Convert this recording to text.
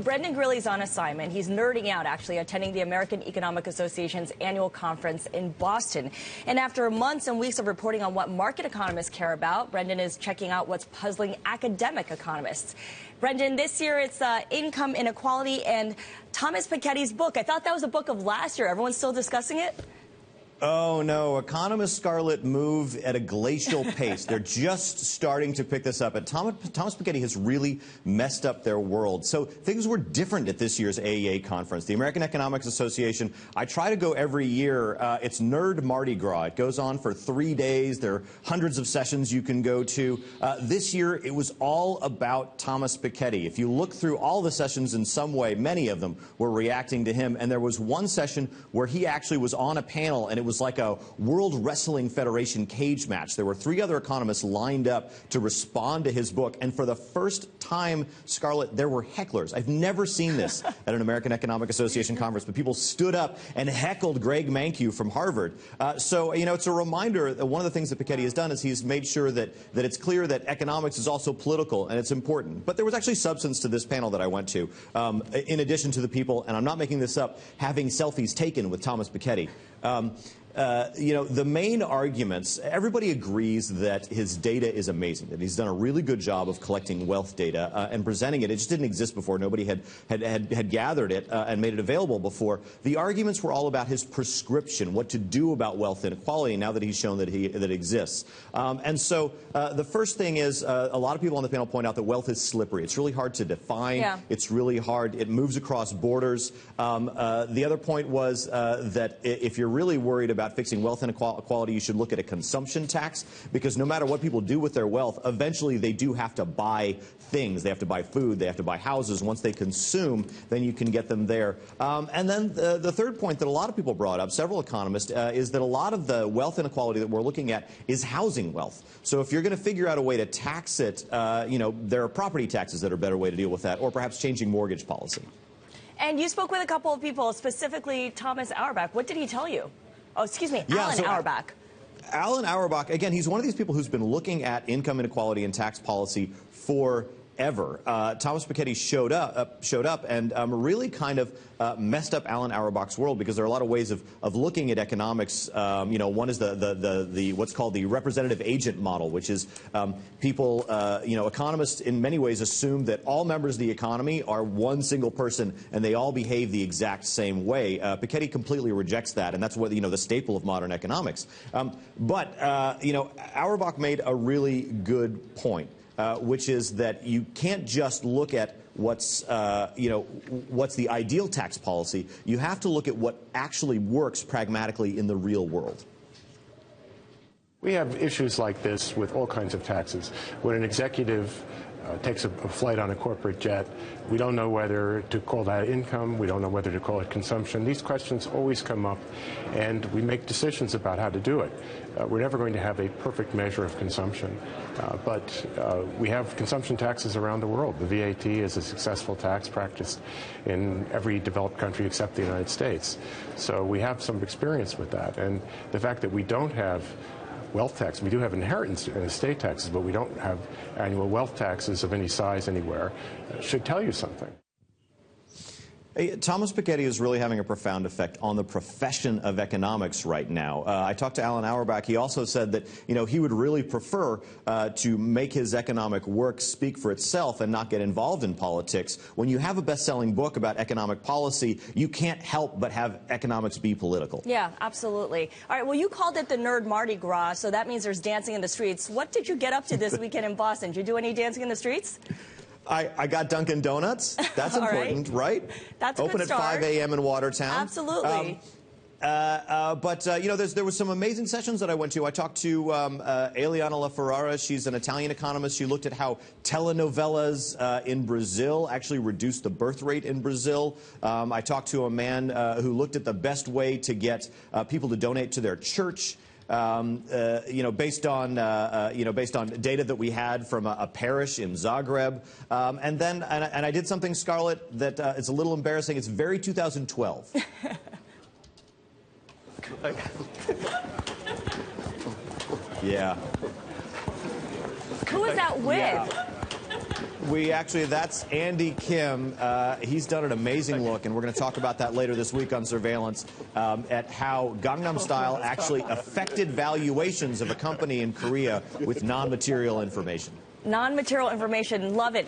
Brendan Greeley's on assignment. He's nerding out, actually, attending the American Economic Association's annual conference in Boston. And after months and weeks of reporting on what market economists care about, Brendan is checking out what's puzzling academic economists. Brendan, this year it's income inequality and Thomas Piketty's book. I thought that was a book of last year. Everyone's still discussing it? Oh, no. Economists, Scarlett, move at a glacial pace. They're just starting to pick this up. And Thomas Piketty has really messed up their world. So things were different at this year's AEA conference. The American Economics Association, I try to go every year. It's Nerd Mardi Gras. It goes on for 3 days. There are hundreds of sessions you can go to. This year, it was all about Thomas Piketty. If you look through all the sessions in some way, many of them were reacting to him. And there was one session where he actually was on a panel, and it was like a World Wrestling Federation cage match. There were 3 other economists lined up to respond to his book, and for the first time, Scarlett, there were hecklers. I've never seen this at an American Economic Association conference, but people stood up and heckled Greg Mankiw from Harvard. So, you know, it's a reminder that one of the things that Piketty has done is he's made sure that it's clear that economics is also political and it's important. But there was actually substance to this panel that I went to, in addition to the people, and I'm not making this up, having selfies taken with Thomas Piketty. You know, the main arguments, everybody agrees that his data is amazing, that he's done a really good job of collecting wealth data and presenting it. It just didn't exist before. Nobody had gathered it and made it available before. The arguments were all about his prescription, what to do about wealth inequality now that he's shown that it exists. And so the first thing is a lot of people on the panel point out that wealth is slippery. It's really hard to define. Yeah. It's really hard. It moves across borders. The other point was that if you're really worried about fixing wealth inequality, you should look at a consumption tax, because no matter what people do with their wealth, eventually they do have to buy things. They have to buy food. They have to buy houses. Once they consume, then you can get them there. And then the third point that a lot of people brought up, several economists, is that a lot of the wealth inequality that we're looking at is housing wealth. So if you're going to figure out a way to tax it, you know, there are property taxes that are a better way to deal with that, or perhaps changing mortgage policy. And you spoke with a couple of people, specifically Thomas Auerbach. What did he tell you? Oh, excuse me, Alan Auerbach. Alan Auerbach, again, he's one of these people who's been looking at income inequality and tax policy forever. Thomas Piketty showed up and really kind of messed up Alan Auerbach's world, because there are a lot of ways of looking at economics. You know, one is the what's called the representative agent model, which is people, you know, economists in many ways assume that all members of the economy are one single person and they all behave the exact same way. Piketty completely rejects that, and that's what, you know, the staple of modern economics. But you know, Auerbach made a really good point. Which is that you can't just look at what's the ideal tax policy. You have to look at what actually works pragmatically in the real world. We have issues like this with all kinds of taxes. When an executive takes a flight on a corporate jet, we don't know whether to call that income, we don't know whether to call it consumption. These questions always come up, and we make decisions about how to do it. We're never going to have a perfect measure of consumption, but we have consumption taxes around the world. The VAT is a successful tax practiced in every developed country except the United States. So we have some experience with that, and the fact that we don't have wealth tax. We do have inheritance and estate taxes, but we don't have annual wealth taxes of any size anywhere. Should tell you something. Thomas Piketty is really having a profound effect on the profession of economics right now. I talked to Alan Auerbach. He also said that, you know, he would really prefer to make his economic work speak for itself and not get involved in politics. When you have a best-selling book about economic policy, you can't help but have economics be political. Yeah, absolutely. All right, well, you called it the Nerd Mardi Gras, so that means there's dancing in the streets. What did you get up to this weekend in Boston? Did you do any dancing in the streets? I got Dunkin' Donuts. That's important, right? That's a good start. Open at 5 a.m. in Watertown. Absolutely. But you know, there was some amazing sessions that I went to. I talked to Eliana La Ferrara. She's an Italian economist. She looked at how telenovelas in Brazil actually reduced the birth rate in Brazil. I talked to a man who looked at the best way to get people to donate to their church. You know, based on data that we had from a parish in Zagreb, and then I did something, Scarlett, that it's a little embarrassing. It's very 2012. Yeah. Who is that with? Yeah. That's Andy Kim. He's done an amazing look, and we're going to talk about that later this week on Surveillance, at how Gangnam Style actually affected valuations of a company in Korea with non-material information. Non-material information, love it.